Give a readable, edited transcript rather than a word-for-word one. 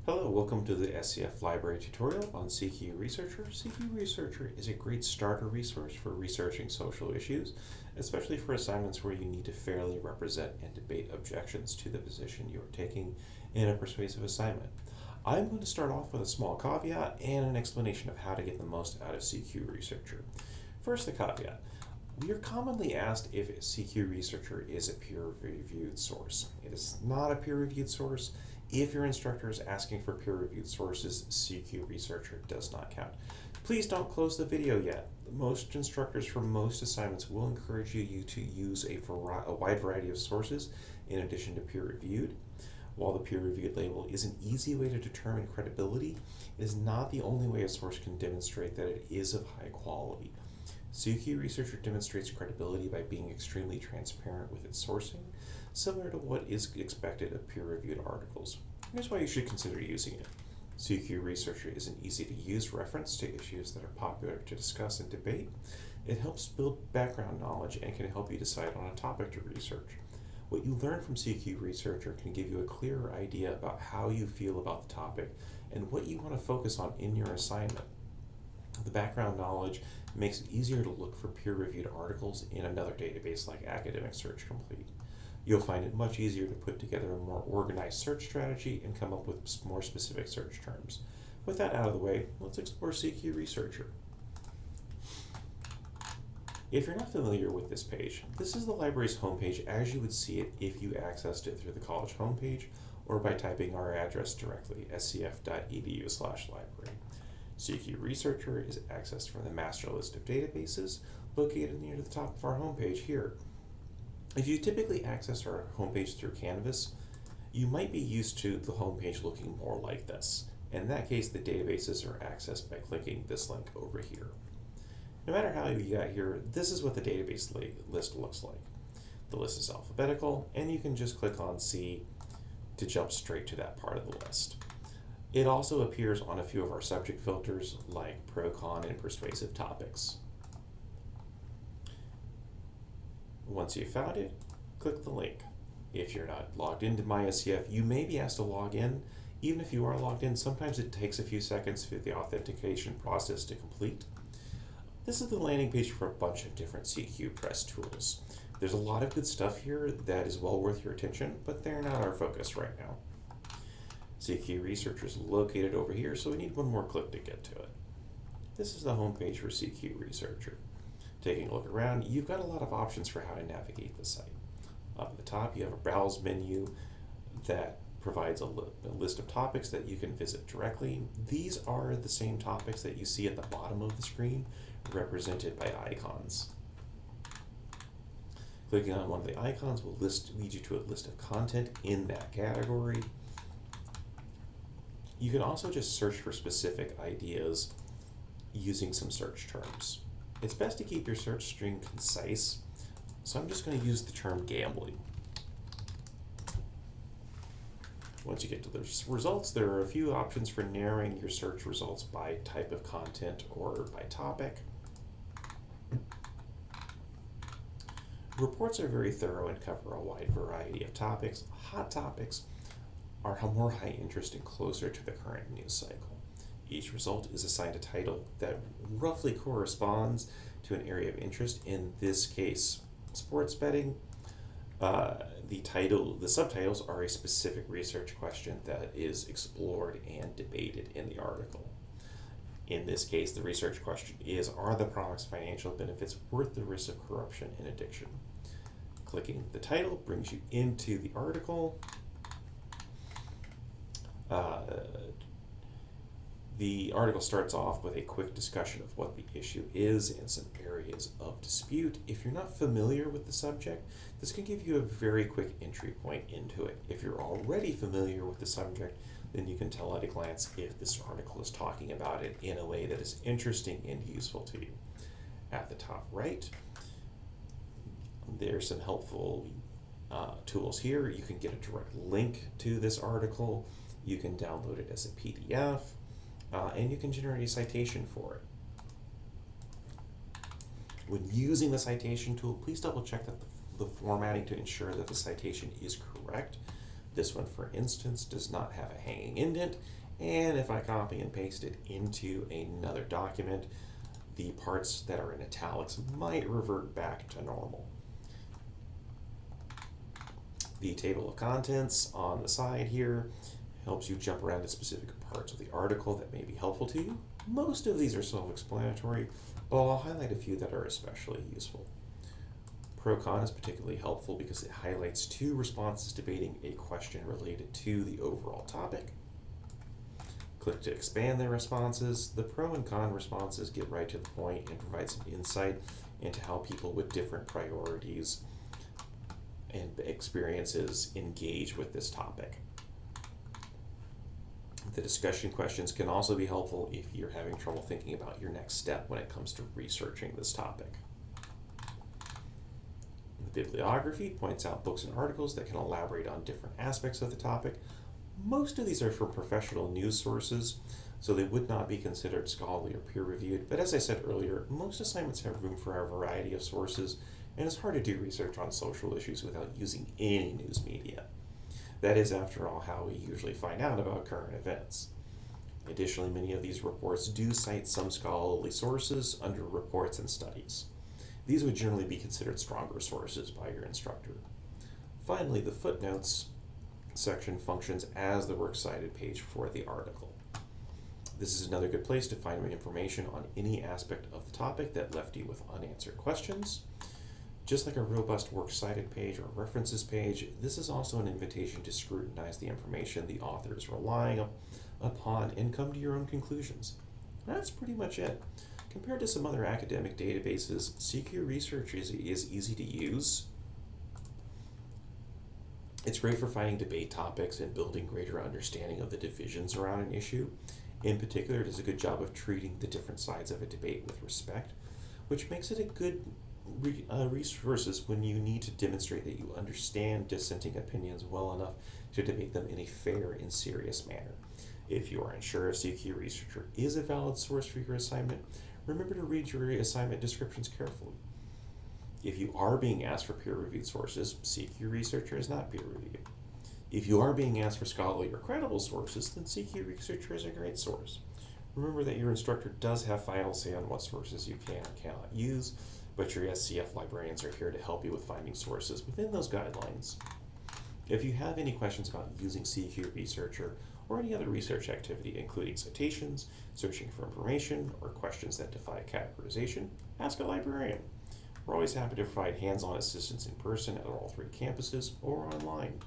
Hello, welcome to the SCF Library tutorial on CQ Researcher. CQ Researcher is a great starter resource for researching social issues, especially for assignments where you need to fairly represent and debate objections to the position you are taking in a persuasive assignment. I'm going to start off with a small caveat and an explanation of how to get the most out of CQ Researcher. First, the caveat. We are commonly asked if a CQ Researcher is a peer-reviewed source. It is not a peer-reviewed source. If your instructor is asking for peer-reviewed sources, CQ Researcher does not count. Please don't close the video yet. Most instructors for most assignments will encourage you to use a wide variety of sources in addition to peer-reviewed. While the peer-reviewed label is an easy way to determine credibility, it is not the only way a source can demonstrate that it is of high quality. CQ Researcher demonstrates credibility by being extremely transparent with its sourcing, similar to what is expected of peer-reviewed articles. Here's why you should consider using it. CQ Researcher is an easy-to-use reference to issues that are popular to discuss and debate. It helps build background knowledge and can help you decide on a topic to research. What you learn from CQ Researcher can give you a clearer idea about how you feel about the topic and what you want to focus on in your assignment. The background knowledge makes it easier to look for peer-reviewed articles in another database like Academic Search Complete. You'll find it much easier to put together a more organized search strategy and come up with more specific search terms. With that out of the way, let's explore CQ Researcher. If you're not familiar with this page, this is the library's homepage as you would see it if you accessed it through the college homepage or by typing our address directly, scf.edu/library. CQ Researcher is accessed from the master list of databases located near the top of our homepage here. If you typically access our homepage through Canvas, you might be used to the homepage looking more like this. In that case, the databases are accessed by clicking this link over here. No matter how you got here, this is what the database list looks like. The list is alphabetical, and you can just click on C to jump straight to that part of the list. It also appears on a few of our subject filters like pro, con, and persuasive topics. Once you've found it, click the link. If you're not logged into MySCF, you may be asked to log in. Even if you are logged in, sometimes it takes a few seconds for the authentication process to complete. This is the landing page for a bunch of different CQ Press tools. There's a lot of good stuff here that is well worth your attention, but they're not our focus right now. CQ Researcher is located over here, so we need one more click to get to it. This is the home page for CQ Researcher. Taking a look around, you've got a lot of options for how to navigate the site. Up at the top, you have a browse menu that provides a list of topics that you can visit directly. These are the same topics that you see at the bottom of the screen, represented by icons. Clicking on one of the icons will lead you to a list of content in that category. You can also just search for specific ideas using some search terms. It's best to keep your search string concise, so I'm just going to use the term gambling. Once you get to the results, there are a few options for narrowing your search results by type of content or by topic. Reports are very thorough and cover a wide variety of topics. Hot topics are more high interest and closer to the current news cycle. Each result is assigned a title that roughly corresponds to an area of interest. In this case, sports betting. The subtitles are a specific research question that is explored and debated in the article. In this case, the research question is, are the product's financial benefits worth the risk of corruption and addiction? Clicking the title brings you into the article. The article starts off with a quick discussion of what the issue is and some areas of dispute. If you're not familiar with the subject, this can give you a very quick entry point into it. If you're already familiar with the subject, then you can tell at a glance if this article is talking about it in a way that is interesting and useful to you. At the top right, there's some helpful tools here. You can get a direct link to this article. You can download it as a PDF. And you can generate a citation for it. When using the citation tool, please double check that the formatting to ensure that the citation is correct. This one, for instance, does not have a hanging indent, and if I copy and paste it into another document, the parts that are in italics might revert back to normal. The table of contents on the side here helps you jump around to specific parts of the article that may be helpful to you. Most of these are self-explanatory, but I'll highlight a few that are especially useful. Pro-Con is particularly helpful because it highlights two responses debating a question related to the overall topic. Click to expand their responses. The pro and con responses get right to the point and provide some insight into how people with different priorities and experiences engage with this topic. The discussion questions can also be helpful if you're having trouble thinking about your next step when it comes to researching this topic. The bibliography points out books and articles that can elaborate on different aspects of the topic. Most of these are from professional news sources, so they would not be considered scholarly or peer-reviewed, but as I said earlier, most assignments have room for a variety of sources, and it's hard to do research on social issues without using any news media. That is, after all, how we usually find out about current events. Additionally, many of these reports do cite some scholarly sources under reports and studies. These would generally be considered stronger sources by your instructor. Finally, the footnotes section functions as the works cited page for the article. This is another good place to find information on any aspect of the topic that left you with unanswered questions. Just like a robust works cited page or references page, this is also an invitation to scrutinize the information the author is relying upon and come to your own conclusions. That's pretty much it. Compared to some other academic databases, CQ Research is easy to use. It's great for finding debate topics and building greater understanding of the divisions around an issue. In particular, it does a good job of treating the different sides of a debate with respect, which makes it a good resources when you need to demonstrate that you understand dissenting opinions well enough to debate them in a fair and serious manner. If you are unsure if CQ Researcher is a valid source for your assignment, remember to read your assignment descriptions carefully. If you are being asked for peer-reviewed sources, CQ Researcher is not peer-reviewed. If you are being asked for scholarly or credible sources, then CQ Researcher is a great source. Remember that your instructor does have final say on what sources you can or cannot use, but your SCF librarians are here to help you with finding sources within those guidelines. If you have any questions about using CQ Researcher or any other research activity, including citations, searching for information, or questions that defy categorization, ask a librarian. We're always happy to provide hands-on assistance in person at all 3 campuses or online.